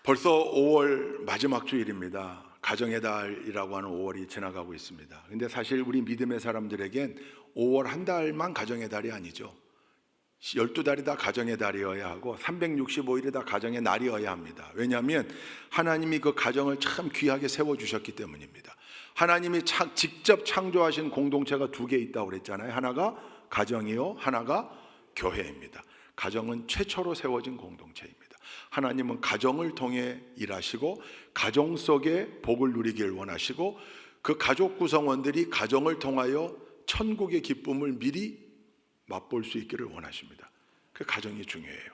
벌써 5월 마지막 주일입니다. 가정의 달이라고 하는 5월이 지나가고 있습니다. 근데 사실 우리 믿음의 사람들에겐 5월 한 달만 가정의 달이 아니죠. 12달이 다 가정의 달이어야 하고 365일이 다 가정의 날이어야 합니다. 왜냐하면 하나님이 그 가정을 참 귀하게 세워주셨기 때문입니다. 하나님이 직접 창조하신 공동체가 두 개 있다고 그랬잖아요. 하나가 가정이요, 하나가 교회입니다. 가정은 최초로 세워진 공동체입니다. 하나님은 가정을 통해 일하시고 가정 속에 복을 누리길 원하시고 그 가족 구성원들이 가정을 통하여 천국의 기쁨을 미리 맛볼 수 있기를 원하십니다. 그 가정이 중요해요.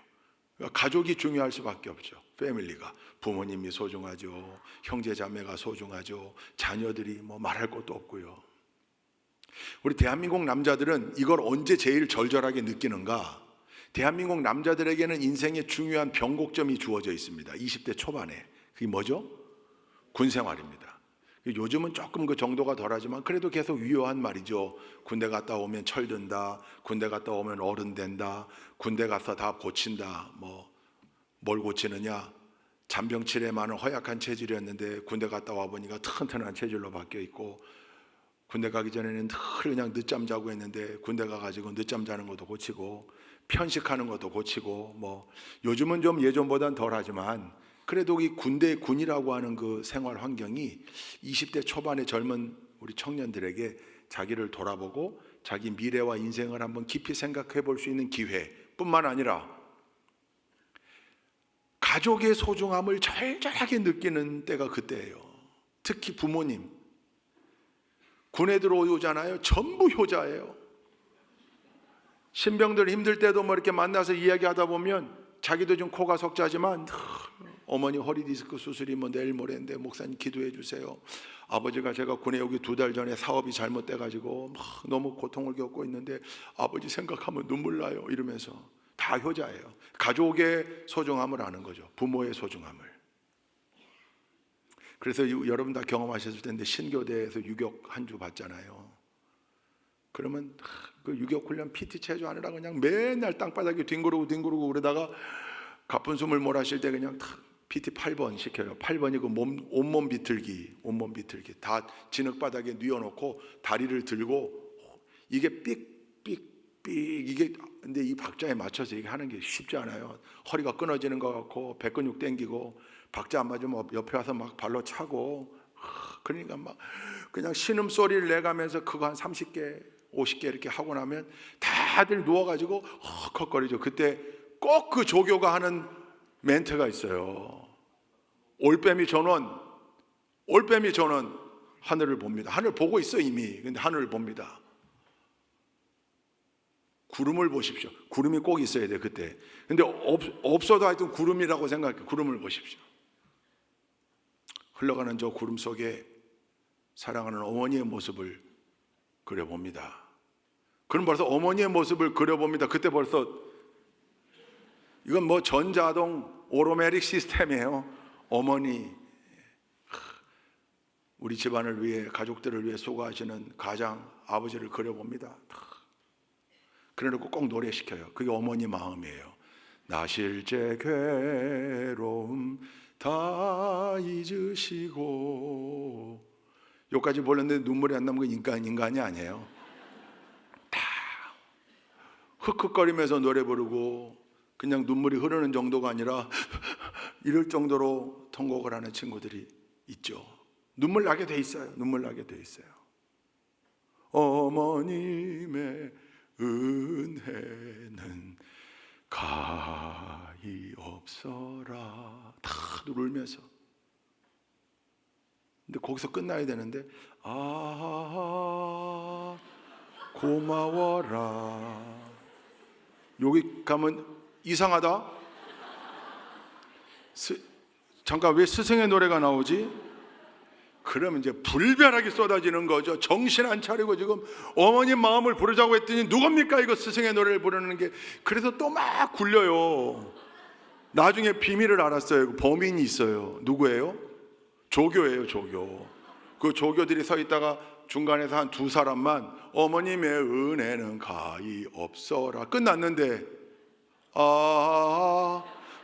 가족이 중요할 수밖에 없죠. 패밀리가, 부모님이 소중하죠. 형제 자매가 소중하죠. 자녀들이 뭐 말할 것도 없고요. 우리 대한민국 남자들은 이걸 언제 제일 절절하게 느끼는가? 대한민국 남자들에게는 인생의 중요한 변곡점이 주어져 있습니다. 20대 초반에. 그게 뭐죠? 군 생활입니다. 요즘은 조금 그 정도가 덜하지만 그래도 계속 유효한 말이죠. 군대 갔다 오면 철든다, 군대 갔다 오면 어른 된다, 군대 가서 다 고친다. 뭘 고치느냐? 잔병치레 많은 허약한 체질이었는데 군대 갔다 와 보니까 튼튼한 체질로 바뀌어 있고, 군대 가기 전에는 늘 그냥 늦잠 자고 했는데 군대 가가지고 늦잠 자는 것도 고치고 편식하는 것도 고치고, 요즘은 좀 예전보단 덜하지만 그래도 이 군이라고 하는 그 생활 환경이 20대 초반의 젊은 우리 청년들에게 자기를 돌아보고 자기 미래와 인생을 한번 깊이 생각해 볼 수 있는 기회뿐만 아니라 가족의 소중함을 절절하게 느끼는 때가 그때예요. 특히 부모님, 군에 들어오잖아요. 전부 효자예요. 신병들 힘들 때도 이렇게 만나서 이야기하다 보면 자기도 좀 코가 석자지만 어머니 허리 디스크 수술이 내일 모레인데 목사님 기도해 주세요. 아버지가 제가 군에 오기 2달 전에 사업이 잘못돼 가지고 너무 고통을 겪고 있는데 아버지 생각하면 눈물 나요. 이러면서 다 효자예요. 가족의 소중함을 아는 거죠. 부모의 소중함을. 그래서 여러분 다 경험하셨을 텐데 신교대에서 유격 한 주 받잖아요. 그러면 그 유격 훈련 PT 체조 하느라 그냥 맨날 땅바닥에 뒹구르고 그러다가 가쁜 숨을 몰아쉴 때 그냥 탁 PT 8번 시켜요. 8번이 그 온몸 비틀기 다 진흙바닥에 뉘어놓고 다리를 들고 이게 삑삑삑 이게 근데 이 박자에 맞춰서 이게 하는 게 쉽지 않아요. 허리가 끊어지는 것 같고 배 근육 당기고 박자 안 맞으면 옆에 와서 막 발로 차고 그러니까 막 그냥 신음소리를 내가면서 그거 한 30개 50개 이렇게 하고 나면 다들 누워가지고 헉헉거리죠. 그때 꼭 그 조교가 하는 멘트가 있어요. 올빼미 전원 하늘을 봅니다. 하늘 보고 있어 이미. 근데 하늘을 봅니다. 구름을 보십시오. 구름이 꼭 있어야 돼 그때. 근데 없어도 하여튼 구름이라고 생각해. 구름을 보십시오. 흘러가는 저 구름 속에 사랑하는 어머니의 모습을 그려봅니다. 그럼 벌써 어머니의 모습을 그려봅니다. 그때 벌써 이건 전자동 오토매틱 시스템이에요. 어머니, 우리 집안을 위해 가족들을 위해 수고하시는 가장 아버지를 그려봅니다. 그래놓고 꼭 노래시켜요. 그게 어머니 마음이에요. 나 실제 괴로움 다 잊으시고, 여기까지 불렀는데 눈물이 안 나면 인간이 아니에요. 다 흑흑거리면서 노래 부르고 그냥 눈물이 흐르는 정도가 아니라 이럴 정도로 통곡을 하는 친구들이 있죠. 눈물 나게 돼 있어요. 어머님의 은혜는 가히 없어라. 다 울면서. 근데 거기서 끝나야 되는데 고마워라. 여기 가면 이상하다. 잠깐 왜 스승의 노래가 나오지? 그러면 이제 불벼락이 쏟아지는 거죠. 정신 안 차리고 지금 어머님 마음을 부르자고 했더니 누굽니까 이거 스승의 노래를 부르는 게. 그래서 또 막 굴려요. 나중에 비밀을 알았어요. 범인이 있어요. 누구예요? 조교예요. 조교. 그 조교들이 서 있다가 중간에서 한 2사람만 어머님의 은혜는 가히 없어라 끝났는데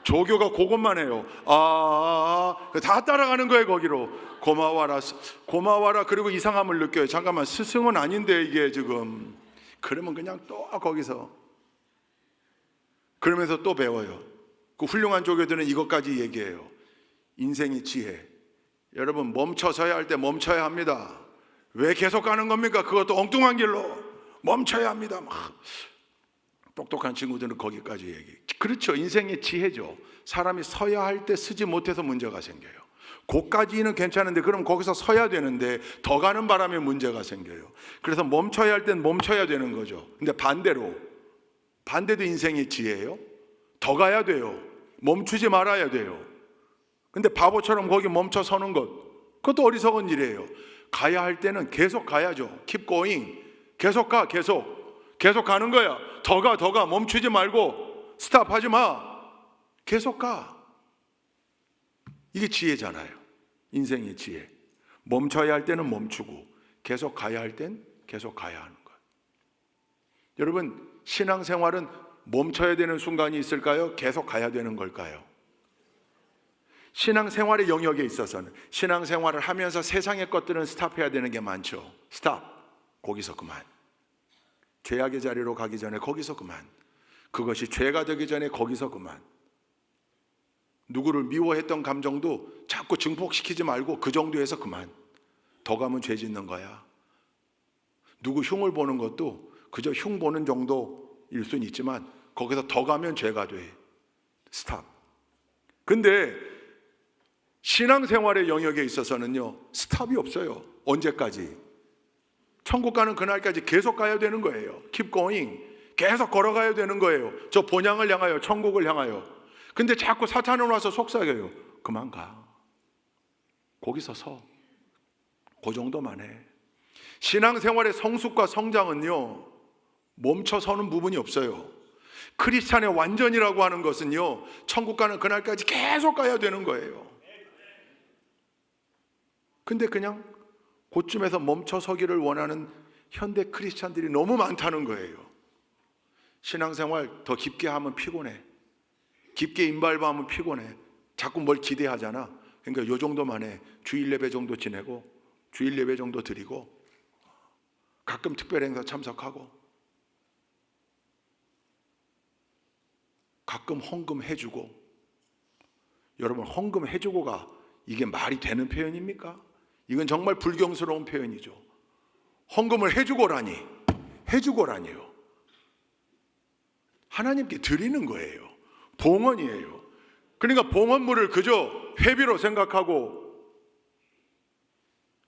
조교가 그것만 해요. 다 따라가는 거예요. 거기로 고마워라. 그리고 이상함을 느껴요. 잠깐만, 스승은 아닌데 이게 지금. 그러면 그냥 또 거기서 그러면서 또 배워요. 그 훌륭한 조교들은 이것까지 얘기해요. 인생의 지혜. 여러분, 멈춰서야 할 때 멈춰야 합니다. 왜 계속 가는 겁니까? 그것도 엉뚱한 길로 멈춰야 합니다. 막 똑똑한 친구들은 거기까지 얘기해. 그렇죠. 인생의 지혜죠. 사람이 서야 할 때 서지 못해서 문제가 생겨요. 거기까지는 괜찮은데 그럼 거기서 서야 되는데 더 가는 바람에 문제가 생겨요. 그래서 멈춰야 할 땐 멈춰야 되는 거죠. 근데 반대도 인생의 지혜예요. 더 가야 돼요. 멈추지 말아야 돼요. 근데 바보처럼 거기 멈춰 서는 그것도 어리석은 일이에요. 가야 할 때는 계속 가야죠. Keep going. 계속 가는 거야. 더 가. 멈추지 말고 스탑하지 마. 계속 가. 이게 지혜잖아요. 인생의 지혜. 멈춰야 할 때는 멈추고 계속 가야 할 땐 계속 가야 하는 거예요. 여러분, 신앙생활은 멈춰야 되는 순간이 있을까요? 계속 가야 되는 걸까요? 신앙생활의 영역에 있어서는, 신앙생활을 하면서 세상의 것들은 스탑해야 되는 게 많죠. 스탑. 거기서 그만. 죄악의 자리로 가기 전에 거기서 그만. 그것이 죄가 되기 전에 거기서 그만. 누구를 미워했던 감정도 자꾸 증폭시키지 말고 그 정도에서 그만. 더 가면 죄 짓는 거야. 누구 흉을 보는 것도 그저 흉 보는 정도일 수는 있지만 거기서 더 가면 죄가 돼. 스탑. 근데 신앙생활의 영역에 있어서는요, 스탑이 없어요. 언제까지? 천국 가는 그날까지 계속 가야 되는 거예요. Keep going. 계속 걸어가야 되는 거예요. 저 본향을 향하여, 천국을 향하여. 근데 자꾸 사탄은 와서 속삭여요. 그만 가. 거기서 서. 그 정도만 해. 신앙생활의 성숙과 성장은요, 멈춰 서는 부분이 없어요. 크리스찬의 완전이라고 하는 것은요, 천국 가는 그날까지 계속 가야 되는 거예요. 근데 그냥 그쯤에서 멈춰 서기를 원하는 현대 크리스찬들이 너무 많다는 거예요. 신앙생활 더 깊게 하면 피곤해. 깊게 임발바하면 피곤해. 자꾸 뭘 기대하잖아. 그러니까 요 정도만 해. 주일 예배 정도 지내고 주일 예배 정도 드리고 가끔 특별 행사 참석하고 가끔 헌금 해주고. 여러분, 헌금 해주고가 이게 말이 되는 표현입니까? 이건 정말 불경스러운 표현이죠. 헌금을 해주고라니요. 하나님께 드리는 거예요. 봉헌이에요. 그러니까 봉헌물을 그저 회비로 생각하고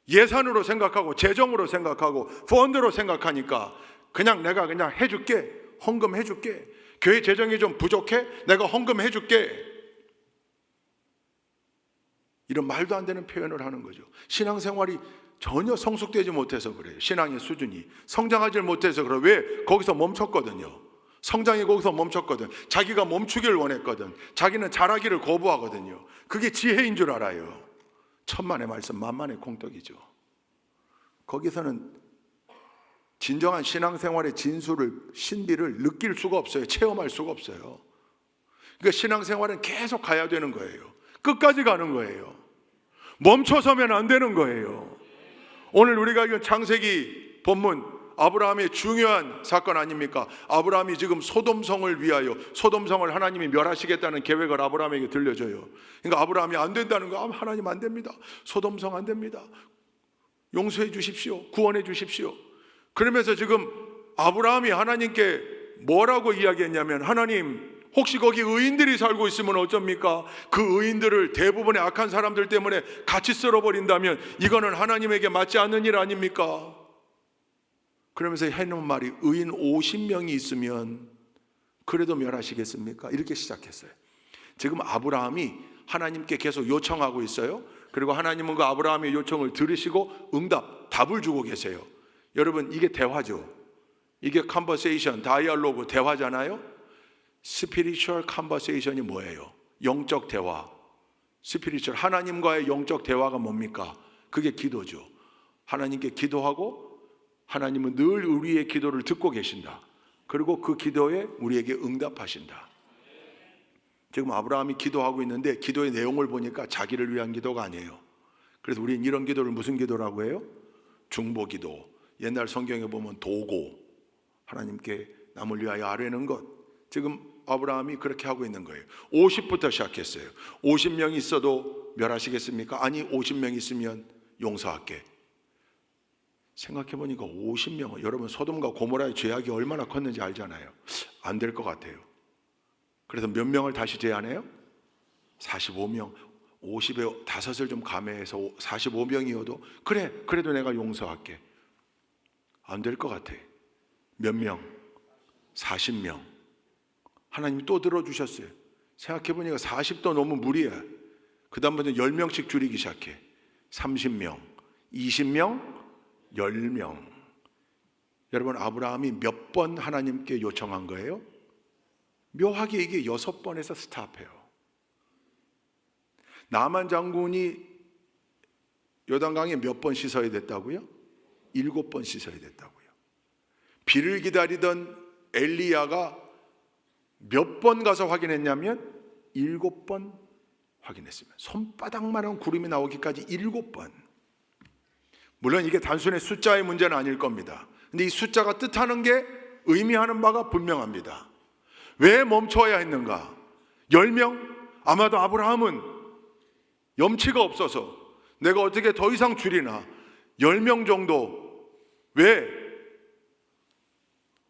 예산으로 생각하고 재정으로 생각하고 펀드로 생각하니까 내가 그냥 해줄게. 헌금 해줄게. 교회 재정이 좀 부족해? 내가 헌금 해줄게. 이런 말도 안 되는 표현을 하는 거죠. 신앙생활이 전혀 성숙되지 못해서 그래요. 신앙의 수준이 성장하지 못해서 그래요. 왜? 거기서 멈췄거든요. 성장이 거기서 멈췄거든. 자기가 멈추기를 원했거든. 자기는 잘하기를 거부하거든요. 그게 지혜인 줄 알아요. 천만의 말씀 만만의 공덕이죠. 거기서는 진정한 신앙생활의 진수를, 신비를 느낄 수가 없어요. 체험할 수가 없어요. 그러니까 신앙생활은 계속 가야 되는 거예요. 끝까지 가는 거예요. 멈춰서면 안 되는 거예요. 오늘 우리가 읽은 창세기 본문, 아브라함의 중요한 사건 아닙니까? 아브라함이 지금 소돔성을 위하여, 소돔성을 하나님이 멸하시겠다는 계획을 아브라함에게 들려줘요. 그러니까 아브라함이 안 된다는 거, 하나님 안 됩니다. 소돔성 안 됩니다. 용서해 주십시오. 구원해 주십시오. 그러면서 지금 아브라함이 하나님께 뭐라고 이야기했냐면, 하나님, 혹시 거기 의인들이 살고 있으면 어쩝니까? 그 의인들을 대부분의 악한 사람들 때문에 같이 쓸어버린다면 이거는 하나님에게 맞지 않는 일 아닙니까? 그러면서 해놓은 말이, 의인 50명이 있으면 그래도 멸하시겠습니까? 이렇게 시작했어요. 지금 아브라함이 하나님께 계속 요청하고 있어요. 그리고 하나님은 그 아브라함의 요청을 들으시고 답을 주고 계세요. 여러분, 이게 대화죠. 이게 컨버세이션, 다이얼로그, 대화잖아요. 스피리추얼 컨버세이션이 뭐예요? 영적 대화. 스피리추얼, 하나님과의 영적 대화가 뭡니까? 그게 기도죠. 하나님께 기도하고 하나님은 늘 우리의 기도를 듣고 계신다. 그리고 그 기도에 우리에게 응답하신다. 지금 아브라함이 기도하고 있는데 기도의 내용을 보니까 자기를 위한 기도가 아니에요. 그래서 우리는 이런 기도를 무슨 기도라고 해요? 중보기도. 옛날 성경에 보면 도고, 하나님께 남을 위하여 아뢰는 것. 지금 아브라함이 그렇게 하고 있는 거예요. 50부터 시작했어요. 50명이 있어도 멸하시겠습니까? 아니, 50명 있으면 용서할게. 생각해보니까 50명, 여러분 소돔과 고모라의 죄악이 얼마나 컸는지 알잖아요. 안 될 것 같아요. 그래서 몇 명을 다시 제안해요? 45명. 50에 5을 좀 감해해서 45명이어도 그래, 그래도 내가 용서할게. 안 될 것 같아. 몇 명? 40명. 하나님이 또 들어주셨어요. 생각해보니까 40도 너무 무리야. 그 다음부터 10명씩 줄이기 시작해. 30명, 20명, 10명. 여러분, 아브라함이 몇 번 하나님께 요청한 거예요? 묘하게 이게 6번에서 스탑해요. 나만 장군이 요단강에 몇 번 씻어야 됐다고요? 7번 씻어야 됐다고요. 비를 기다리던 엘리야가 몇 번 가서 확인했냐면 7번 확인했습니다. 손바닥만한 구름이 나오기까지 7번. 물론 이게 단순히 숫자의 문제는 아닐 겁니다. 근데 이 숫자가 뜻하는 게 의미하는 바가 분명합니다. 왜 멈춰야 했는가? 10명? 아마도 아브라함은 염치가 없어서 내가 어떻게 더 이상 줄이나? 10명 정도. 왜?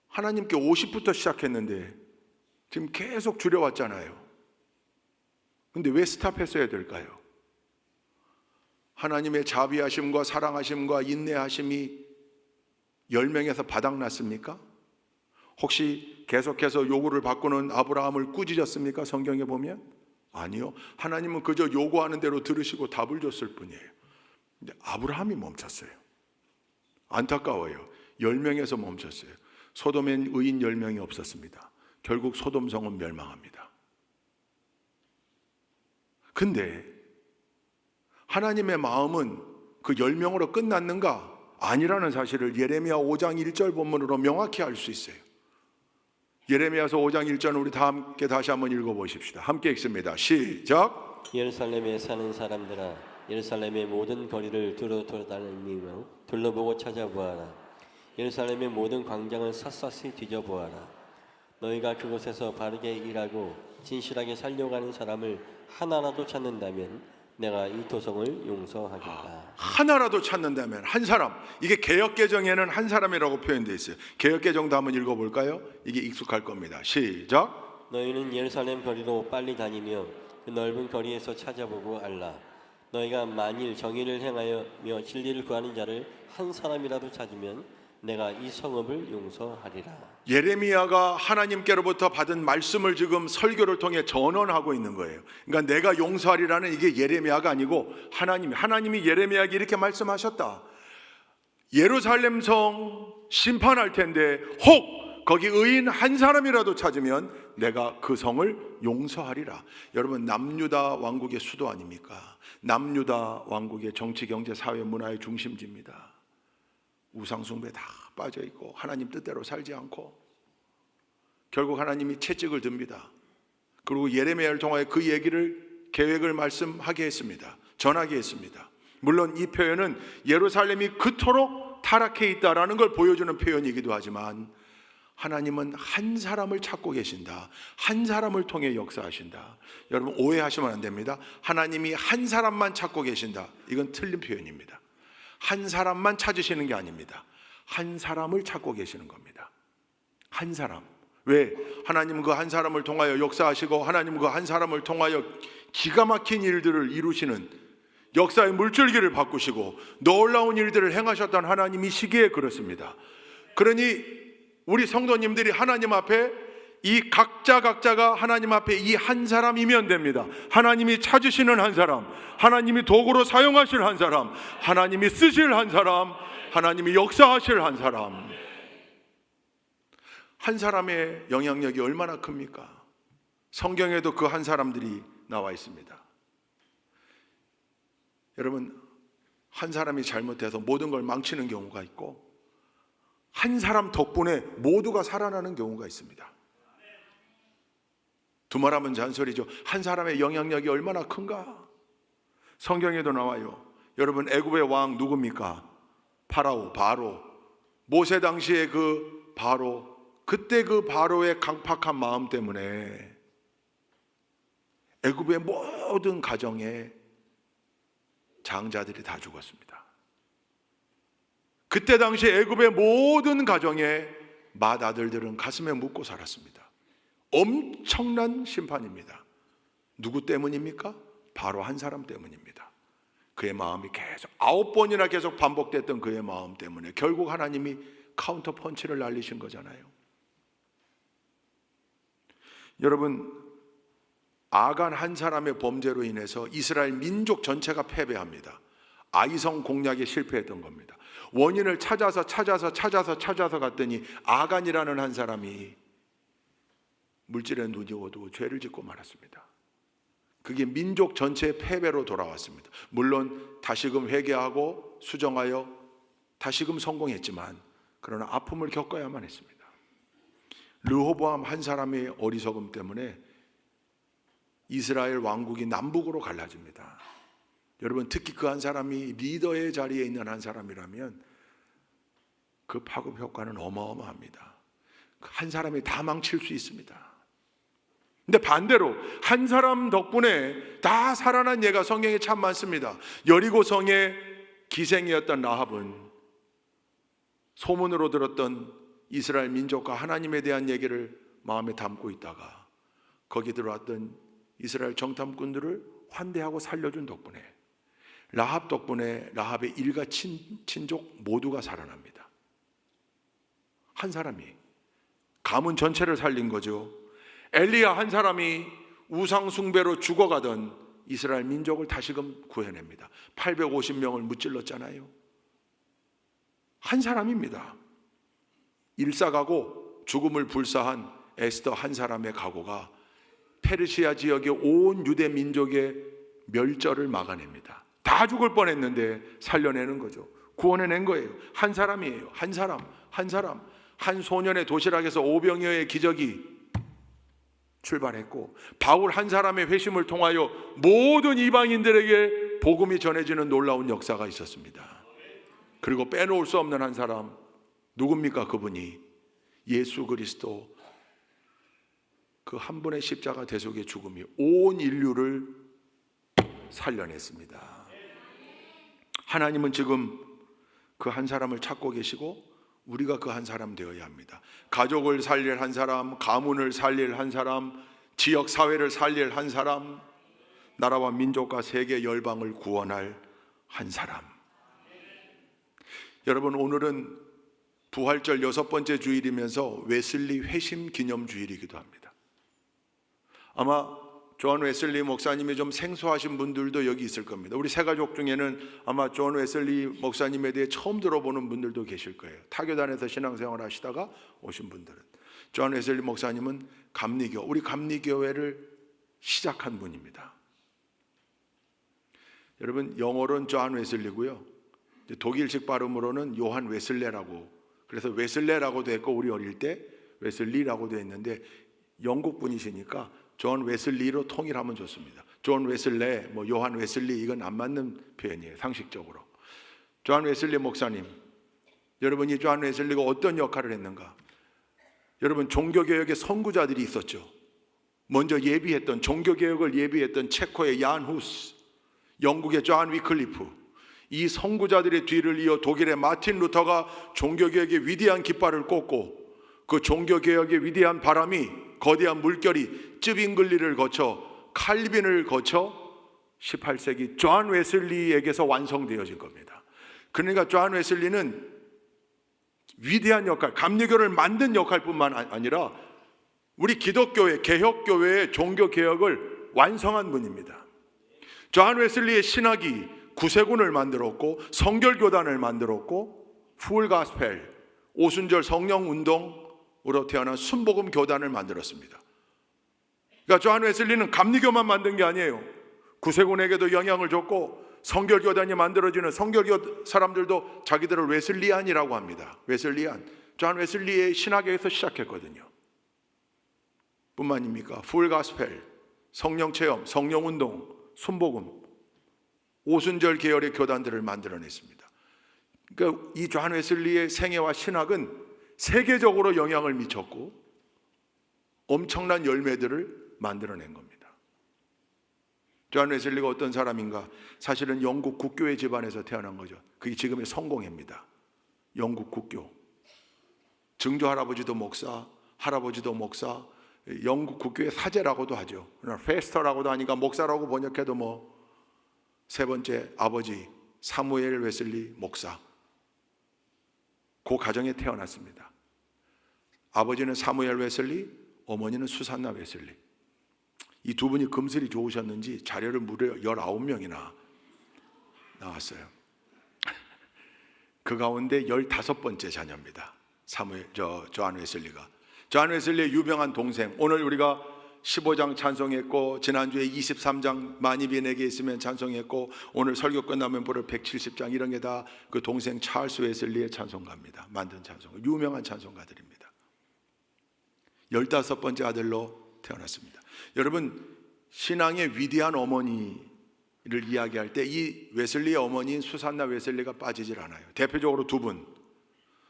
하나님께 50부터 시작했는데 지금 계속 줄여왔잖아요. 근데 왜 스탑했어야 될까요? 하나님의 자비하심과 사랑하심과 인내하심이 10명에서 바닥났습니까? 혹시 계속해서 요구를 바꾸는 아브라함을 꾸짖었습니까? 성경에 보면? 아니요. 하나님은 그저 요구하는 대로 들으시고 답을 줬을 뿐이에요. 근데 아브라함이 멈췄어요. 안타까워요. 10명에서 멈췄어요. 소돔엔 의인 10명이 없었습니다. 결국 소돔성은 멸망합니다. 근데 하나님의 마음은 그 10명으로 끝났는가? 아니라는 사실을 예레미야 5장 1절 본문으로 명확히 알 수 있어요. 예레미야서 5장 1절 우리 다 함께 다시 한번 읽어보십시다. 함께 읽습니다. 시작. 예루살렘에 사는 사람들아, 예루살렘의 모든 거리를 돌아다니며 둘러보고 찾아보아라. 예루살렘의 모든 광장을 샅샅이 뒤져보아라. 너희가 그곳에서 바르게 일하고 진실하게 살려가는 사람을 하나라도 찾는다면 내가 이 도성을 용서하겠다. 하나라도 찾는다면, 한 사람. 이게 개역개정에는 한 사람이라고 표현되어 있어요. 개역개정도 한번 읽어볼까요? 이게 익숙할 겁니다. 시작. 너희는 예루살렘 거리로 빨리 다니며 그 넓은 거리에서 찾아보고 알라. 너희가 만일 정의를 행하며 진리를 구하는 자를 한 사람이라도 찾으면 내가 이 성읍을 용서하리라. 예레미야가 하나님께로부터 받은 말씀을 지금 설교를 통해 전언하고 있는 거예요. 그러니까 내가 용서하리라는 이게 예레미야가 아니고 하나님이 예레미야에게 이렇게 말씀하셨다. 예루살렘 성 심판할 텐데 혹 거기 의인 한 사람이라도 찾으면 내가 그 성을 용서하리라. 여러분, 남유다 왕국의 수도 아닙니까? 남유다 왕국의 정치, 경제, 사회, 문화의 중심지입니다. 우상숭배 다 빠져있고 하나님 뜻대로 살지 않고 결국 하나님이 채찍을 듭니다. 그리고 예레미야를 통하여 그 얘기를 계획을 말씀하게 했습니다. 전하게 했습니다. 물론 이 표현은 예루살렘이 그토록 타락해 있다라는 걸 보여주는 표현이기도 하지만 하나님은 한 사람을 찾고 계신다. 한 사람을 통해 역사하신다. 여러분, 오해하시면 안 됩니다. 하나님이 한 사람만 찾고 계신다. 이건 틀린 표현입니다. 한 사람만 찾으시는 게 아닙니다. 한 사람을 찾고 계시는 겁니다. 한 사람. 왜? 하나님은 그 한 사람을 통하여 역사하시고 하나님은 그 한 사람을 통하여 기가 막힌 일들을 이루시는 역사의 물줄기를 바꾸시고 놀라운 일들을 행하셨던 하나님이 시기에 그렇습니다. 그러니 우리 성도님들이 하나님 앞에 이 각자가 하나님 앞에 이 한 사람이면 됩니다. 하나님이 찾으시는 한 사람, 하나님이 도구로 사용하실 한 사람, 하나님이 쓰실 한 사람, 하나님이 역사하실 한 사람. 한 사람의 영향력이 얼마나 큽니까? 성경에도 그 한 사람들이 나와 있습니다. 여러분, 한 사람이 잘못해서 모든 걸 망치는 경우가 있고 한 사람 덕분에 모두가 살아나는 경우가 있습니다. 두말하면 잔소리죠. 한 사람의 영향력이 얼마나 큰가? 성경에도 나와요. 여러분, 애굽의 왕 누굽니까? 파라오, 바로. 모세 당시에 그 바로, 그때 그 바로의 강팍한 마음 때문에 애굽의 모든 가정에 장자들이 다 죽었습니다. 그때 당시 애굽의 모든 가정에 맏아들들은 가슴에 묻고 살았습니다. 엄청난 심판입니다. 누구 때문입니까? 바로 한 사람 때문입니다. 그의 마음이 계속 9번이나 계속 반복됐던 그의 마음 때문에 결국 하나님이 카운터 펀치를 날리신 거잖아요. 여러분, 아간 한 사람의 범죄로 인해서 이스라엘 민족 전체가 패배합니다. 아이성 공략에 실패했던 겁니다. 원인을 찾아서 갔더니 아간이라는 한 사람이 물질에 눈이 어두워 죄를 짓고 말았습니다. 그게 민족 전체의 패배로 돌아왔습니다. 물론 다시금 회개하고 수정하여 다시금 성공했지만 그러나 아픔을 겪어야만 했습니다. 르호보암 한 사람의 어리석음 때문에 이스라엘 왕국이 남북으로 갈라집니다. 여러분, 특히 그 한 사람이 리더의 자리에 있는 한 사람이라면 그 파급 효과는 어마어마합니다. 한 사람이 다 망칠 수 있습니다. 근데 반대로 한 사람 덕분에 다 살아난 예가 성경에 참 많습니다. 여리고성의 기생이었던 라합은 소문으로 들었던 이스라엘 민족과 하나님에 대한 얘기를 마음에 담고 있다가 거기 들어왔던 이스라엘 정탐꾼들을 환대하고 살려준 덕분에, 라합 덕분에 라합의 일가 친족 모두가 살아납니다. 한 사람이 가문 전체를 살린 거죠. 엘리야 한 사람이 우상 숭배로 죽어가던 이스라엘 민족을 다시금 구해냅니다. 850명을 무찔렀잖아요. 한 사람입니다. 일사가고 죽음을 불사한 에스더 한 사람의 각오가 페르시아 지역의 온 유대 민족의 멸절을 막아냅니다. 다 죽을 뻔했는데 살려내는 거죠. 구원해낸 거예요. 한 사람이에요. 한 사람. 한 소년의 도시락에서 500여의 기적이 출발했고, 바울 한 사람의 회심을 통하여 모든 이방인들에게 복음이 전해지는 놀라운 역사가 있었습니다. 그리고 빼놓을 수 없는 한 사람, 누굽니까? 그분이 예수 그리스도, 그 한 분의 십자가 대속의 죽음이 온 인류를 살려냈습니다. 하나님은 지금 그 한 사람을 찾고 계시고 우리가 그 한 사람 되어야 합니다. 가족을 살릴 한 사람, 가문을 살릴 한 사람, 지역 사회를 살릴 한 사람, 나라와 민족과 세계 열방을 구원할 한 사람. 여러분, 오늘은 부활절 6번째 주일이면서 웨슬리 회심 기념 주일이기도 합니다. 아마 존 웨슬리 목사님이 좀 생소하신 분들도 여기 있을 겁니다. 우리 세 가족 중에는 아마 존 웨슬리 목사님에 대해 처음 들어보는 분들도 계실 거예요. 타교단에서 신앙생활 하시다가 오신 분들은. 존 웨슬리 목사님은 우리 감리교회를 시작한 분입니다. 여러분, 영어로는 존 웨슬리고요, 독일식 발음으로는 요한 웨슬레라고, 그래서 웨슬레라고도 했고 우리 어릴 때 웨슬리라고도 했는데 영국 분이시니까 존 웨슬리로 통일하면 좋습니다. 존 웨슬레, 요한 웨슬리, 이건 안 맞는 표현이에요, 상식적으로. 존 웨슬리 목사님, 여러분이 존 웨슬리가 어떤 역할을 했는가? 여러분, 종교개혁의 선구자들이 있었죠. 먼저 종교개혁을 예비했던 체코의 얀 후스, 영국의 존 위클리프, 이 선구자들의 뒤를 이어 독일의 마틴 루터가 종교개혁의 위대한 깃발을 꽂고 그 종교개혁의 위대한 바람이 거대한 물결이 쯔빙글리를 거쳐 칼빈을 거쳐 18세기 존 웨슬리에게서 완성되어진 겁니다. 그러니까 존 웨슬리는 위대한 역할, 감리교를 만든 역할뿐만 아니라 우리 기독교회, 개혁교회의 종교개혁을 완성한 분입니다. 존 웨슬리의 신학이 구세군을 만들었고 성결교단을 만들었고 풀가스펠, 오순절 성령운동으로 태어난 순복음 교단을 만들었습니다. 그러니까 존 웨슬리는 감리교만 만든 게 아니에요. 구세군에게도 영향을 줬고 성결교단이 만들어지는 성결교 사람들도 자기들을 웨슬리안이라고 합니다. 웨슬리안, 존 웨슬리의 신학에서 시작했거든요. 뿐만입니까? 풀 가스펠, 성령 체험, 성령 운동, 순복음, 오순절 계열의 교단들을 만들어냈습니다. 그러니까 이 존 웨슬리의 생애와 신학은 세계적으로 영향을 미쳤고 엄청난 열매들을 만들어낸 겁니다. 존 웨슬리가 어떤 사람인가? 사실은 영국 국교의 집안에서 태어난 거죠. 그게 지금의 성공회입니다. 영국 국교. 증조 할아버지도 목사, 할아버지도 목사, 영국 국교의 사제라고도 하죠. 페스터라고도 하니까 목사라고 번역해도 뭐 세 번째 아버지 사무엘 웨슬리 목사. 그 가정에 태어났습니다. 아버지는 사무엘 웨슬리, 어머니는 수산나 웨슬리. 이 두 분이 금슬이 좋으셨는지 자녀를 무려 19명이나 나왔어요. 그 가운데 15번째 자녀입니다. 존 웨슬리가. 존 웨슬리의 유명한 동생, 오늘 우리가 15장 찬송했고 지난주에 23장 만입이 내게 있으면 찬송했고 오늘 설교 끝나면 부를 170장 이런 게 다 그 동생 찰스 웨슬리의 찬송가입니다. 만든 찬송가, 유명한 찬송가들입니다. 15번째 아들로 태어났습니다. 여러분, 신앙의 위대한 어머니를 이야기할 때 이 웨슬리의 어머니인 수산나 웨슬리가 빠지질 않아요. 대표적으로 두 분,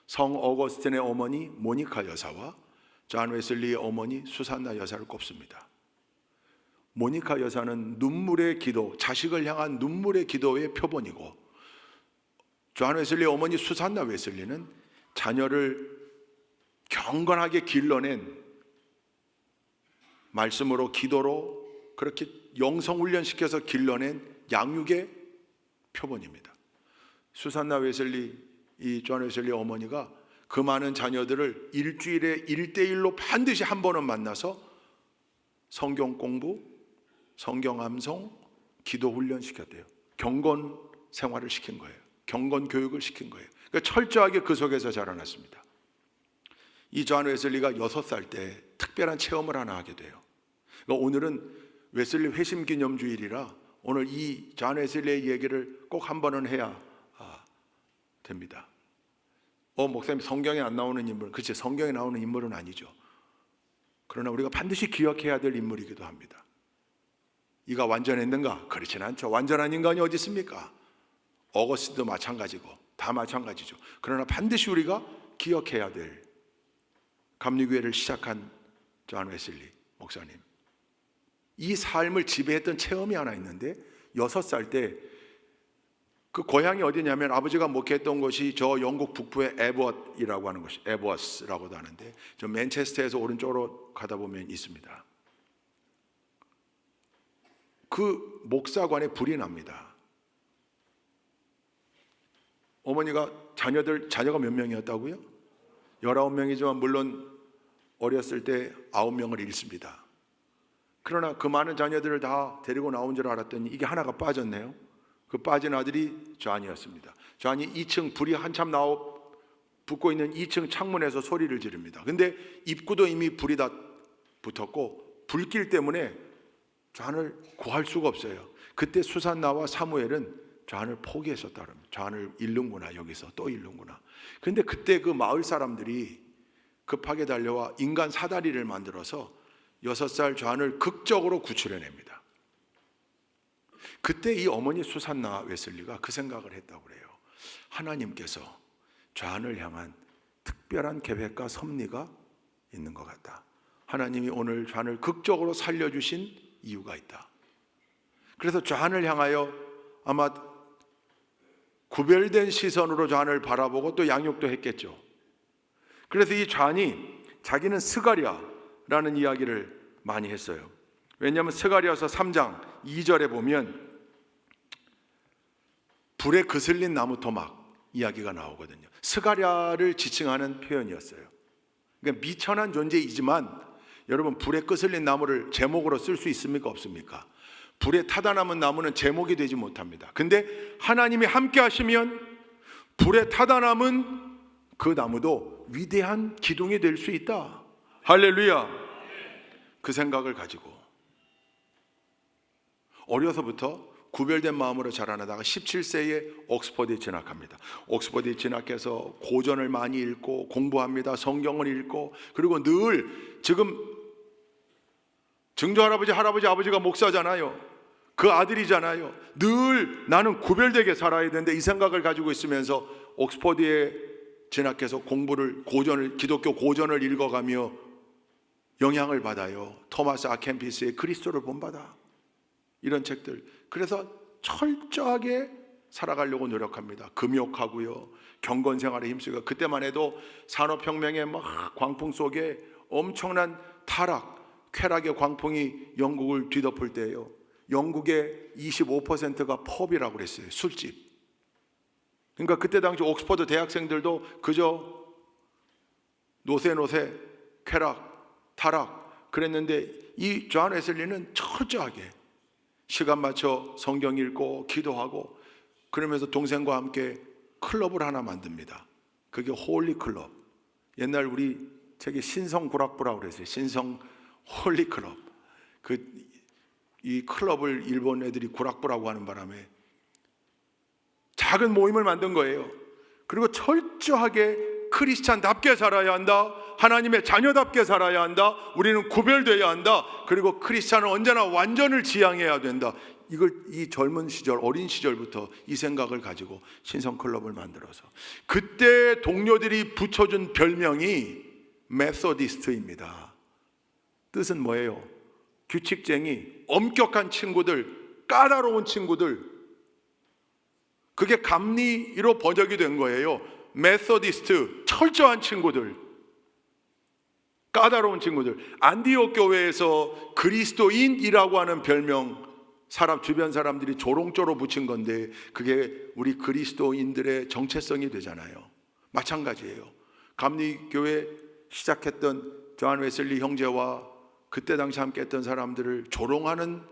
성 어거스틴의 어머니 모니카 여사와 존 웨슬리의 어머니 수산나 여사를 꼽습니다. 모니카 여사는 눈물의 기도, 자식을 향한 눈물의 기도의 표본이고, 존 웨슬리의 어머니 수산나 웨슬리는 자녀를 경건하게 길러낸 말씀으로, 기도로 그렇게 영성훈련시켜서 길러낸 양육의 표본입니다. 수산나 웨슬리, 이 존 웨슬리 어머니가 그 많은 자녀들을 일주일에 1대1로 반드시 한 번은 만나서 성경 공부, 성경 암송, 기도 훈련시켰대요. 경건 생활을 시킨 거예요. 경건 교육을 시킨 거예요. 그러니까 철저하게 그 속에서 자라났습니다. 이 존 웨슬리가 6살 때 특별한 체험을 하나 하게 돼요. 그러니까 오늘은 웨슬리 회심 기념주일이라 오늘 이 존 웨슬리의 얘기를 꼭 한 번은 해야 됩니다. 목사님 성경에 안 나오는 인물, 그치, 성경에 나오는 인물은 아니죠. 그러나 우리가 반드시 기억해야 될 인물이기도 합니다. 이가 완전했는가? 그렇진 않죠. 완전한 인간이 어디 있습니까? 어거스틴도 마찬가지고 다 마찬가지죠. 그러나 반드시 우리가 기억해야 될 감리교회를 시작한 존 웨슬리 목사님, 이 삶을 지배했던 체험이 하나 있는데 6살 때 그 고향이 어디냐면 아버지가 목회했던 곳이 저 영국 북부의 에버이라고 하는 곳이 에버스라고도 하는데 저 맨체스터에서 오른쪽으로 가다 보면 있습니다. 그 목사관에 불이 납니다. 어머니가 자녀가 몇 명이었다고요? 19명이지만 물론 어렸을 때 9명을 잃습니다. 그러나 그 많은 자녀들을 다 데리고 나온 줄 알았더니 이게 하나가 빠졌네요. 그 빠진 아들이 존이었습니다. 존이 2층 불이 한참 붙고 있는 2층 창문에서 소리를 지릅니다. 근데 입구도 이미 불이 다 붙었고 불길 때문에 존을 구할 수가 없어요. 그때 수산나와 사무엘은 존을 포기했었다 그럽니다. 존을 잃는구나, 여기서 또 잃는구나. 근데 그때 그 마을 사람들이 급하게 달려와 인간 사다리를 만들어서 6살 존을 극적으로 구출해냅니다. 그때 이 어머니 수산나 웨슬리가 그 생각을 했다고 그래요. 하나님께서 존을 향한 특별한 계획과 섭리가 있는 것 같다. 하나님이 오늘 존을 극적으로 살려주신 이유가 있다. 그래서 존을 향하여 아마 구별된 시선으로 존을 바라보고 또 양육도 했겠죠. 그래서 이 존이 자기는 스가랴라는 이야기를 많이 했어요. 왜냐하면 스가랴서 3장 2절에 보면 불에 그슬린 나무 토막 이야기가 나오거든요. 스가랴를 지칭하는 표현이었어요. 그러니까 미천한 존재이지만 여러분, 불에 그슬린 나무를 제목으로 쓸 수 있습니까? 없습니까? 불에 타다 남은 나무는 제목이 되지 못합니다. 근데 하나님이 함께 하시면 불에 타다 남은 그 나무도 위대한 기둥이 될 수 있다. 할렐루야. 그 생각을 가지고 어려서부터 구별된 마음으로 자라나다가 17세에 옥스퍼드에 진학합니다. 옥스퍼드에 진학해서 고전을 많이 읽고 공부합니다. 성경을 읽고, 그리고 늘 지금 증조 할아버지, 할아버지, 아버지가 목사잖아요. 그 아들이잖아요. 늘 나는 구별되게 살아야 되는데 이 생각을 가지고 있으면서 옥스퍼드에 진학해서 기독교 고전을 읽어가며 영향을 받아요. 토마스 아켄피스의 그리스도를 본받아, 이런 책들. 그래서 철저하게 살아가려고 노력합니다. 금욕하고요, 경건 생활에 힘쓰고. 그때만 해도 산업혁명의 막 광풍 속에 엄청난 쾌락의 광풍이 영국을 뒤덮을 때예요. 영국의 25%가 펍이라고 그랬어요. 술집. 그러니까 그때 당시 옥스퍼드 대학생들도 그저 노세, 타락 그랬는데 이 존 웨슬리는 철저하게 시간 맞춰 성경 읽고 기도하고, 그러면서 동생과 함께 클럽을 하나 만듭니다. 그게 홀리 클럽. 옛날 우리 책에 신성 구락부라고 그랬어요. 신성 홀리 클럽. 이 클럽을 일본 애들이 구락부라고 하는 바람에 작은 모임을 만든 거예요. 그리고 철저하게 크리스찬답게 살아야 한다. 하나님의 자녀답게 살아야 한다. 우리는 구별되어야 한다. 그리고 크리스찬은 언제나 완전을 지향해야 된다. 이 젊은 시절, 어린 시절부터 이 생각을 가지고 신성클럽을 만들어서, 그때 동료들이 붙여준 별명이 메소디스트입니다. 뜻은 뭐예요? 규칙쟁이, 엄격한 친구들, 까다로운 친구들. 그게 감리로 번역이 된 거예요. 메소디스트, 철저한 친구들, 까다로운 친구들. 안디옥 교회에서 그리스도인이라고 하는 별명, 주변 사람들이 조롱조로 붙인 건데 그게 우리 그리스도인들의 정체성이 되잖아요. 마찬가지예요. 감리교회 시작했던 존 웨슬리 형제와 그때 당시 함께 했던 사람들을 조롱하는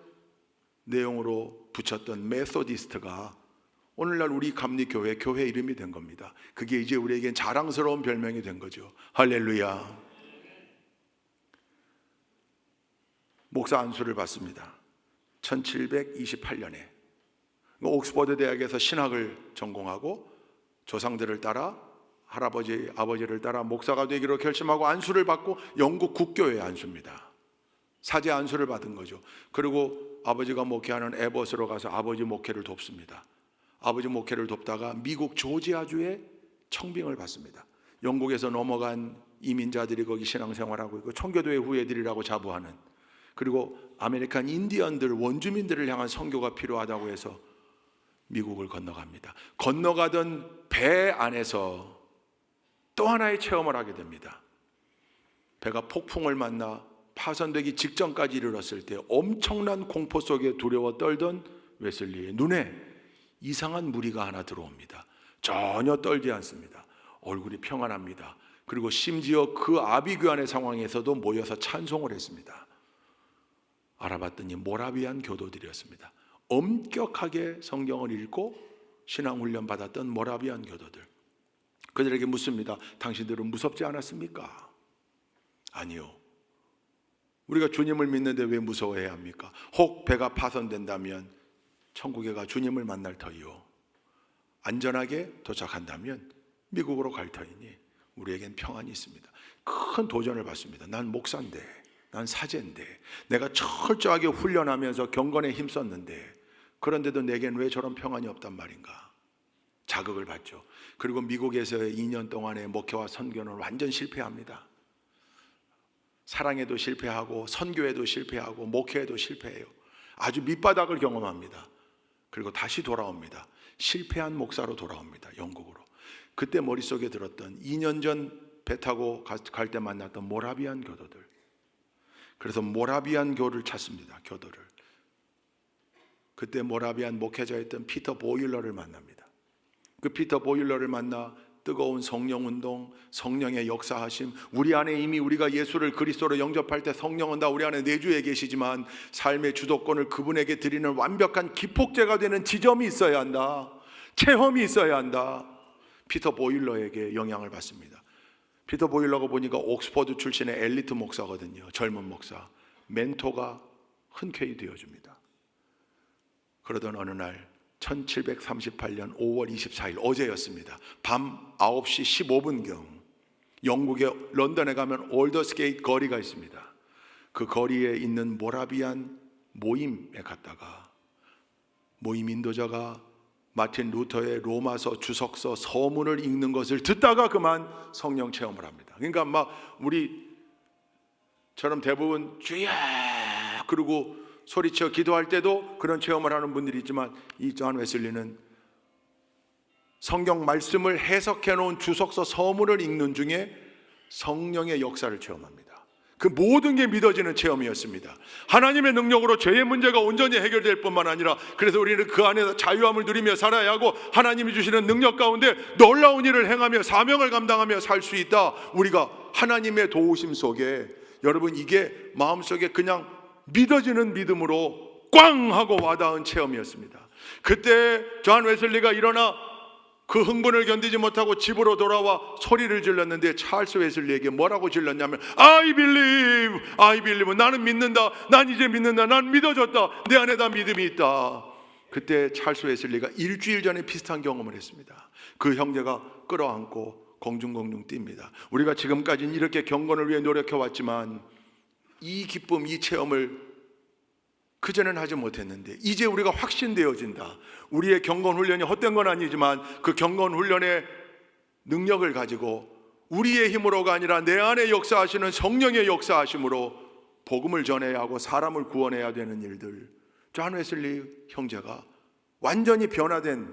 내용으로 붙였던 메소디스트가 오늘날 우리 감리교회 교회 이름이 된 겁니다. 그게 이제 우리에겐 자랑스러운 별명이 된 거죠. 할렐루야. 목사 안수를 받습니다. 1728년에 옥스퍼드 대학에서 신학을 전공하고 조상들을 따라 할아버지, 아버지를 따라 목사가 되기로 결심하고 안수를 받고 영국 국교회에 안수입니다. 사제 안수를 받은 거죠. 그리고 아버지가 목회하는 에버스로 가서 아버지 목회를 돕습니다. 아버지 목회를 돕다가 미국 조지아주에 청빙을 받습니다. 영국에서 넘어간 이민자들이 거기 신앙생활하고 있고 청교도의 후예들이라고 자부하는, 그리고 아메리칸 인디언들, 원주민들을 향한 선교가 필요하다고 해서 미국을 건너갑니다. 건너가던 배 안에서 또 하나의 체험을 하게 됩니다. 배가 폭풍을 만나 파손되기 직전까지 이르렀을 때 엄청난 공포 속에 두려워 떨던 웨슬리의 눈에 이상한 무리가 하나 들어옵니다. 전혀 떨지 않습니다. 얼굴이 평안합니다. 그리고 심지어 그 아비규환의 상황에서도 모여서 찬송을 했습니다. 알아봤더니 모라비안 교도들이었습니다. 엄격하게 성경을 읽고 신앙훈련 받았던 모라비안 교도들. 그들에게 묻습니다. 당신들은 무섭지 않았습니까? 아니요. 우리가 주님을 믿는데 왜 무서워해야 합니까? 혹 배가 파손된다면 천국에 가 주님을 만날 터이요, 안전하게 도착한다면 미국으로 갈 터이니 우리에겐 평안이 있습니다. 큰 도전을 받습니다. 난 목사인데, 난 사제인데, 내가 철저하게 훈련하면서 경건에 힘썼는데 그런데도 내겐 왜 저런 평안이 없단 말인가? 자극을 받죠. 그리고 미국에서의 2년 동안의 목회와 선교는 완전 실패합니다. 사랑에도 실패하고 선교에도 실패하고 목회에도 실패해요. 아주 밑바닥을 경험합니다. 그리고 다시 돌아옵니다. 실패한 목사로 돌아옵니다. 영국으로. 그때 머릿속에 들었던 2년 전 배 타고 갈 때 만났던 모라비안 교도들. 그래서 모라비안 교를 찾습니다. 교도를. 그때 모라비안 목회자였던 피터 보일러를 만납니다. 그 피터 보일러를 만나 뜨거운 성령운동, 성령의 역사하심, 우리 안에 이미 우리가 예수를 그리스도로 영접할 때 성령은 다 우리 안에 내주에 계시지만 삶의 주도권을 그분에게 드리는 완벽한 기폭제가 되는 지점이 있어야 한다. 체험이 있어야 한다. 피터 보일러에게 영향을 받습니다. 피터 보일러가 보니까 옥스퍼드 출신의 엘리트 목사거든요. 젊은 목사. 멘토가 흔쾌히 되어줍니다. 그러던 어느 날 1738년 5월 24일 어제였습니다. 밤 9시 15분경 영국의 런던에 가면 올더스게이트 거리가 있습니다. 그 거리에 있는 모라비안 모임에 갔다가 모임 인도자가 마틴 루터의 로마서, 주석서, 서문을 읽는 것을 듣다가 그만 성령 체험을 합니다. 그러니까 막 우리처럼 대부분 주여 그러고 소리쳐 기도할 때도 그런 체험을 하는 분들이 있지만 이 존 웨슬리는 성경 말씀을 해석해 놓은 주석서, 서문을 읽는 중에 성령의 역사를 체험합니다. 그 모든 게 믿어지는 체험이었습니다. 하나님의 능력으로 죄의 문제가 온전히 해결될 뿐만 아니라 그래서 우리는 그 안에서 자유함을 누리며 살아야 하고 하나님이 주시는 능력 가운데 놀라운 일을 행하며 사명을 감당하며 살 수 있다. 우리가 하나님의 도우심 속에 여러분 이게 마음속에 그냥 믿어지는 믿음으로 꽝 하고 와닿은 체험이었습니다. 그때 존 웨슬리가 일어나 그 흥분을 견디지 못하고 집으로 돌아와 소리를 질렀는데 찰스 웨슬리에게 뭐라고 질렀냐면 I believe 나는 믿는다. 난 이제 믿는다. 난 믿어졌다. 내 안에 다 믿음이 있다. 그때 찰스 웨슬리가 일주일 전에 비슷한 경험을 했습니다. 그 형제가 끌어안고 공중공중 뜁니다. 우리가 지금까지는 이렇게 경건을 위해 노력해 왔지만 이 기쁨, 이 체험을 그전엔 하지 못했는데 이제 우리가 확신되어진다. 우리의 경건 훈련이 헛된 건 아니지만 그 경건 훈련의 능력을 가지고 우리의 힘으로가 아니라 내 안에 역사하시는 성령의 역사하심으로 복음을 전해야 하고 사람을 구원해야 되는 일들, 존 웨슬리 형제가 완전히 변화된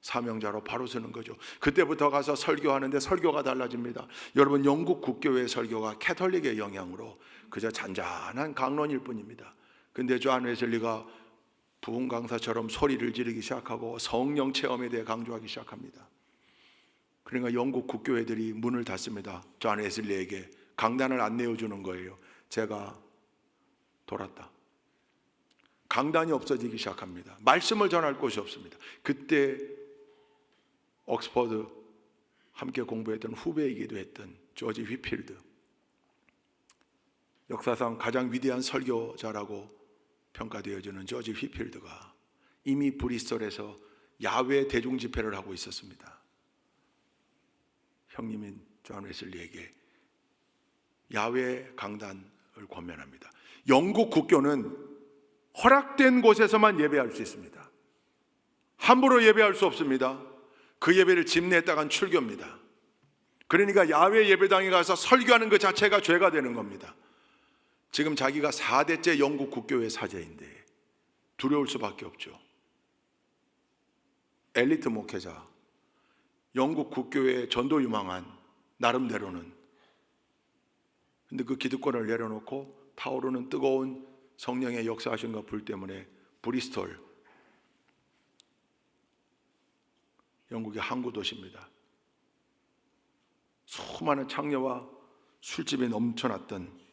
사명자로 바로 서는 거죠. 그때부터 가서 설교하는데 설교가 달라집니다. 여러분 영국 국교회 설교가 캐톨릭의 영향으로 그저 잔잔한 강론일 뿐입니다. 근데 존 웨슬리가 부흥 강사처럼 소리를 지르기 시작하고 성령 체험에 대해 강조하기 시작합니다. 그러니까 영국 국교회들이 문을 닫습니다. 존 웨슬리에게 강단을 안 내어주는 거예요. 제가 돌았다. 강단이 없어지기 시작합니다. 말씀을 전할 곳이 없습니다. 그때 옥스퍼드 함께 공부했던 후배이기도 했던 조지 휘필드, 역사상 가장 위대한 설교자라고 평가되어지는 조지 휘필드가 이미 브리스톨에서 야외 대중 집회를 하고 있었습니다. 형님인 존 웨슬리에게 야외 강단을 권면합니다. 영국 국교는 허락된 곳에서만 예배할 수 있습니다. 함부로 예배할 수 없습니다. 그 예배를 집내했다간 출교입니다. 그러니까 야외 예배당에 가서 설교하는 그 자체가 죄가 되는 겁니다. 지금 자기가 4대째 영국 국교회 사제인데 두려울 수밖에 없죠. 엘리트 목회자, 영국 국교회 전도 유망한 나름대로는. 근데 그 기득권을 내려놓고 타오르는 뜨거운 성령의 역사하신가 불 때문에 브리스톨, 영국의 항구 도시입니다. 수많은 창녀와 술집이 넘쳐났던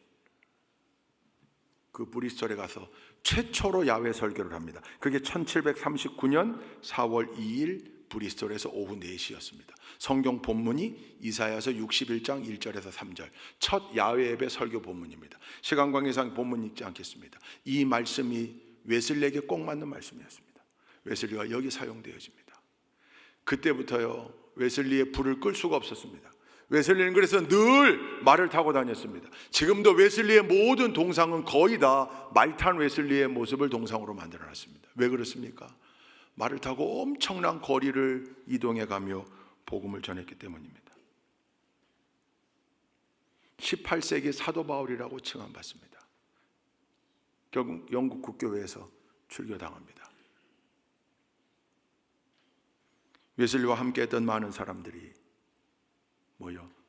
그 브리스톨에 가서 최초로 야외 설교를 합니다. 그게 1739년 4월 2일 브리스톨에서 오후 4시였습니다. 성경 본문이 이사야서 61장 1절에서 3절, 첫 야외 예배 설교 본문입니다. 시간 관계상 본문 읽지 않겠습니다. 이 말씀이 웨슬리에게 꼭 맞는 말씀이었습니다. 웨슬리가 여기 사용되어집니다. 그때부터요 웨슬리의 불을 끌 수가 없었습니다. 웨슬리는 그래서 늘 말을 타고 다녔습니다. 지금도 웨슬리의 모든 동상은 거의 다 말 탄 웨슬리의 모습을 동상으로 만들어놨습니다. 왜 그렇습니까? 말을 타고 엄청난 거리를 이동해 가며 복음을 전했기 때문입니다. 18세기 사도 바울이라고 칭함받습니다. 결국 영국 국교회에서 출교당합니다. 웨슬리와 함께했던 많은 사람들이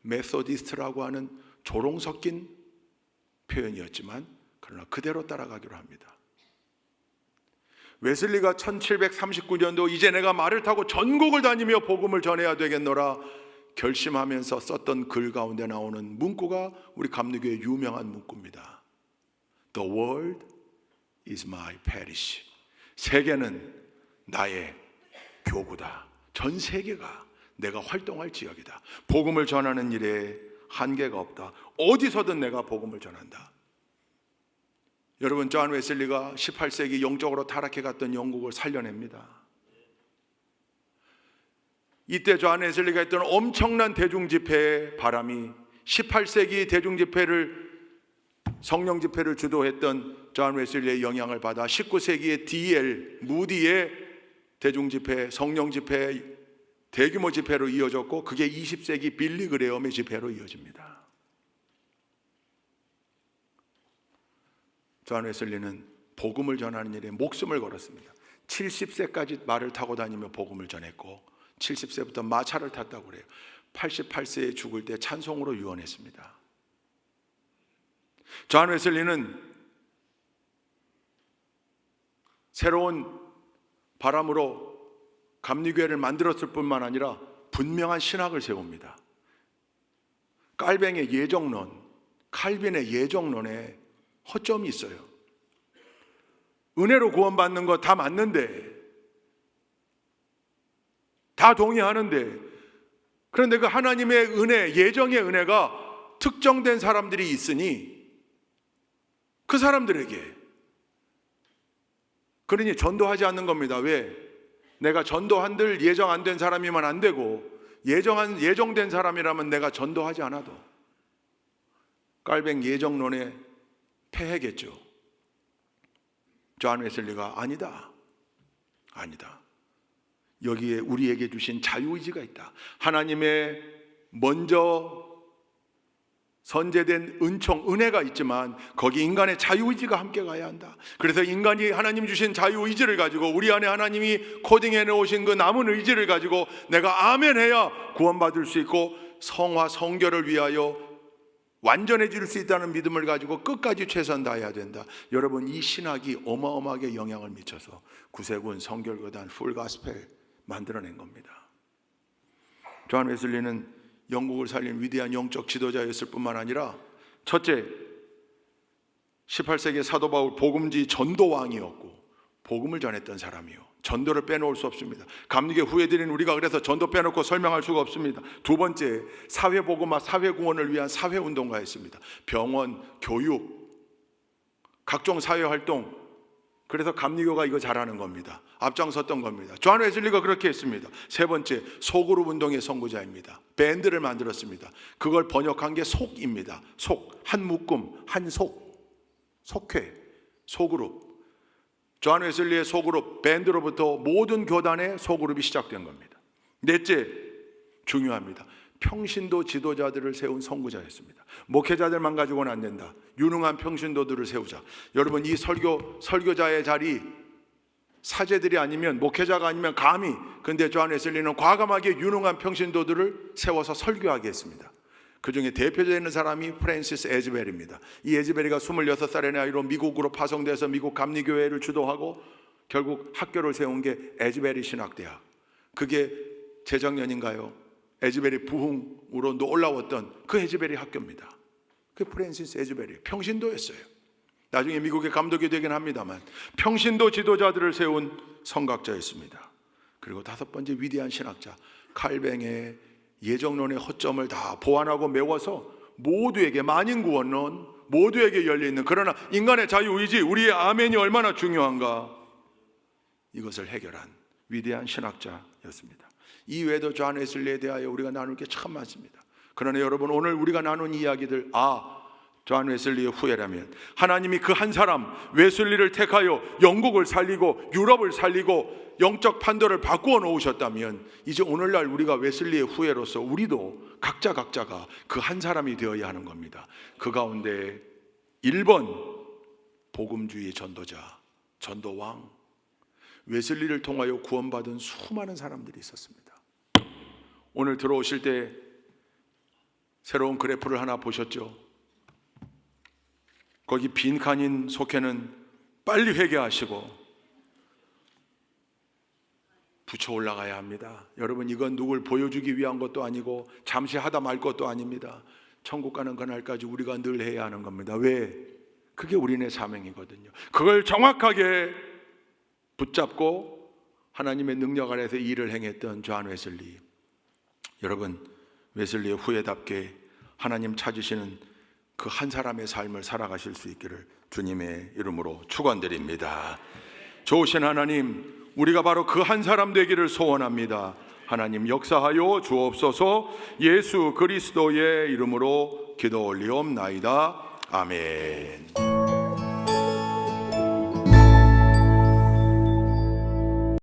메소디스트라고 하는 조롱 섞인 표현이었지만 그러나 그대로 따라가기로 합니다. 웨슬리가 1739년도 이제 내가 말을 타고 전국을 다니며 복음을 전해야 되겠노라 결심하면서 썼던 글 가운데 나오는 문구가 우리 감리교의 유명한 문구입니다. The world is my parish. 세계는 나의 교구다. 전 세계가 내가 활동할 지역이다. 복음을 전하는 일에 한계가 없다. 어디서든 내가 복음을 전한다. 여러분, 존 웨슬리가 18세기 영적으로 타락해 갔던 영국을 살려냅니다. 이때 존 웨슬리가 했던 엄청난 대중집회의 바람이 18세기 대중집회를 성령 집회를 주도했던 존 웨슬리의 영향을 받아 19세기의 D.L. 무디의 대중 집회, 성령 집회, 대규모 집회로 이어졌고, 그게 20세기 빌리 그레엄의 집회로 이어집니다. 존 웨슬리는 복음을 전하는 일에 목숨을 걸었습니다. 70세까지 말을 타고 다니며 복음을 전했고, 70세부터 마차를 탔다고 그래요. 88세에 죽을 때 찬송으로 유언했습니다. 존 웨슬리는 새로운 바람으로 감리교회를 만들었을 뿐만 아니라 분명한 신학을 세웁니다. 깔뱅의 예정론, 칼빈의 예정론에 허점이 있어요. 은혜로 구원받는 거 다 맞는데, 다 동의하는데, 그런데 그 하나님의 은혜, 예정의 은혜가 특정된 사람들이 있으니 그 사람들에게, 그러니 전도하지 않는 겁니다. 왜? 내가 전도한들 예정 안 된 사람이면 안 되고, 예정된 사람이라면 내가 전도하지 않아도 깔뱅 예정론에 패해겠죠. 존 웨슬리가 아니다. 여기에 우리에게 주신 자유의지가 있다. 하나님의 먼저 선제된 은총, 은혜가 있지만 거기 인간의 자유의지가 함께 가야 한다. 그래서 인간이 하나님 주신 자유의지를 가지고, 우리 안에 하나님이 코딩해 놓으신 그 남은 의지를 가지고 내가 아멘 해야 구원받을 수 있고, 성화 성결을 위하여 완전해질 수 있다는 믿음을 가지고 끝까지 최선 다해야 된다. 여러분, 이 신학이 어마어마하게 영향을 미쳐서 구세군 성결교단 풀가스펠 만들어낸 겁니다. 존 웨슬리는 영국을 살린 위대한 영적 지도자였을 뿐만 아니라, 첫째, 18세기 사도 바울 복음지 전도왕이었고 복음을 전했던 사람이요. 전도를 빼놓을 수 없습니다. 감리교 후예들인 우리가 그래서 전도 빼놓고 설명할 수가 없습니다. 두 번째, 사회복음화, 사회구원을 위한 사회운동가였습니다. 병원, 교육, 각종 사회활동, 그래서 감리교가 이거 잘하는 겁니다. 앞장섰던 겁니다. 존 웨슬리가 그렇게 했습니다. 세 번째, 소그룹 운동의 선구자입니다. 밴드를 만들었습니다. 그걸 번역한 게 속입니다. 속, 한 묶음, 한 속, 속회, 소그룹. 존 웨슬리의 소그룹, 밴드로부터 모든 교단의 소그룹이 시작된 겁니다. 넷째, 중요합니다. 평신도 지도자들을 세운 선구자였습니다. 목회자들만 가지고는 안 된다. 유능한 평신도들을 세우자. 여러분, 이 설교자의 자리, 사제들이 아니면, 목회자가 아니면 감히, 근데 존 웨슬리는 과감하게 유능한 평신도들을 세워서 설교하게 했습니다. 그 중에 대표되는 사람이 프랜시스 에즈베리입니다. 이 에즈베리가 26살의 나이로 미국으로 파송돼서 미국 감리교회를 주도하고 결국 학교를 세운 게 에즈베리 신학대학. 그게 재작년인가요? 에즈베리 부흥으로 올라왔던 그 에즈베리 학교입니다. 그 프랜시스 에즈베리 평신도였어요. 나중에 미국의 감독이 되긴 합니다만 평신도 지도자들을 세운 선각자였습니다. 그리고 다섯 번째, 위대한 신학자 칼뱅의 예정론의 허점을 다 보완하고 메워서 모두에게, 만인구원론, 모두에게 열려있는, 그러나 인간의 자유의지, 우리의 아멘이 얼마나 중요한가, 이것을 해결한 위대한 신학자였습니다. 이외에도 존 웨슬리에 대하여 우리가 나눌 게 참 많습니다. 그러나 여러분, 오늘 우리가 나눈 이야기들, 존 웨슬리의 후예라면 하나님이 그 한 사람 웨슬리를 택하여 영국을 살리고 유럽을 살리고 영적 판도를 바꾸어 놓으셨다면, 이제 오늘날 우리가 웨슬리의 후예로서 우리도 각자가 그 한 사람이 되어야 하는 겁니다. 그 가운데 1번, 복음주의 전도자, 전도왕, 웨슬리를 통하여 구원받은 수많은 사람들이 있었습니다. 오늘 들어오실 때 새로운 그래프를 하나 보셨죠? 거기 빈칸인 속회는 빨리 회개하시고 붙여 올라가야 합니다. 여러분, 이건 누굴 보여주기 위한 것도 아니고 잠시 하다 말 것도 아닙니다. 천국 가는 그날까지 우리가 늘 해야 하는 겁니다. 왜? 그게 우리네 사명이거든요. 그걸 정확하게 붙잡고 하나님의 능력 아래서 일을 행했던 존 웨슬리. 여러분, 웨슬리의 후예답게 하나님 찾으시는 그 한 사람의 삶을 살아가실 수 있기를 주님의 이름으로 축원드립니다. 좋으신 하나님, 우리가 바로 그 한 사람 되기를 소원합니다. 하나님 역사하여 주옵소서. 예수 그리스도의 이름으로 기도 올리옵나이다. 아멘.